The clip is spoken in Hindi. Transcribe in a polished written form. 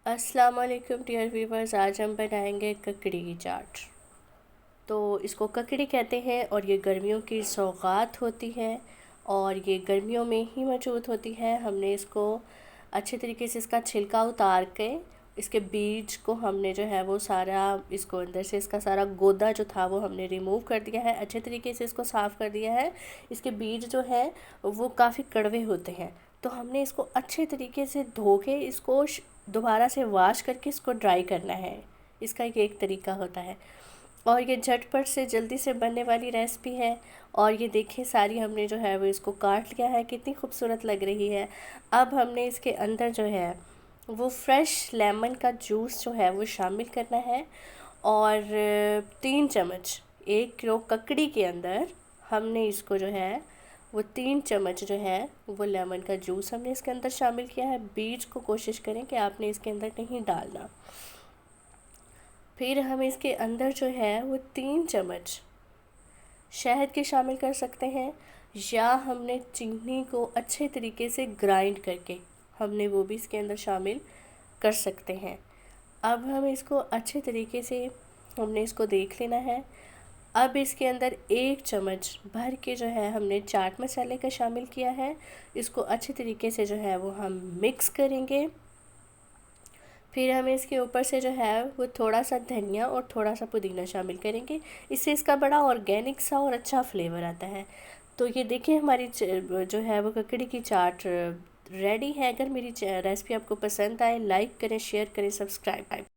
अस्सलाम वालेकुम डियर व्यूवर्स। आज हम बनाएंगे ककड़ी की चाट। तो इसको ककड़ी कहते हैं और ये गर्मियों की सौगात होती है और ये गर्मियों में ही मौजूद होती है। हमने इसको अच्छे तरीके से इसका छिलका उतार के इसके बीज को हमने जो है वो सारा इसको अंदर से इसका सारा गोदा जो था वो हमने रिमूव कर दिया है। अच्छे तरीके से इसको साफ़ कर दिया है। इसके बीज जो है वो काफ़ी कड़वे होते हैं, तो हमने इसको अच्छे तरीके से धो के इसको दोबारा से वॉश करके इसको ड्राई करना है। इसका एक तरीका होता है और ये झटपट से जल्दी से बनने वाली रेसिपी है। और ये देखिए सारी हमने जो है वो इसको काट लिया है, कितनी खूबसूरत लग रही है। अब हमने इसके अंदर जो है वो फ्रेश लेमन का जूस जो है वो शामिल करना है और 3 चम्मच 1 किलो ककड़ी के अंदर हमने इसको जो है वो 3 चम्मच जो है वो लेमन का जूस हमने इसके अंदर शामिल किया है। बीज को कोशिश करें कि आपने इसके अंदर नहीं डालना। फिर हम इसके अंदर जो है वो 3 चम्मच शहद के शामिल कर सकते हैं, या हमने चीनी को अच्छे तरीके से ग्राइंड करके हमने वो भी इसके अंदर शामिल कर सकते हैं। अब हम इसको अच्छे तरीके से हमने इसको देख लेना है। अब इसके अंदर 1 चम्मच भर के जो है हमने चाट मसाले का शामिल किया है। इसको अच्छे तरीके से जो है वो हम मिक्स करेंगे। फिर हम इसके ऊपर से जो है वो थोड़ा सा धनिया और थोड़ा सा पुदीना शामिल करेंगे। इससे इसका बड़ा ऑर्गेनिक सा और अच्छा फ्लेवर आता है। तो ये देखिए हमारी जो है वो ककड़ी की चाट रेडी है। अगर मेरी रेसिपी आपको पसंद आए, लाइक करें, शेयर करें, सब्सक्राइब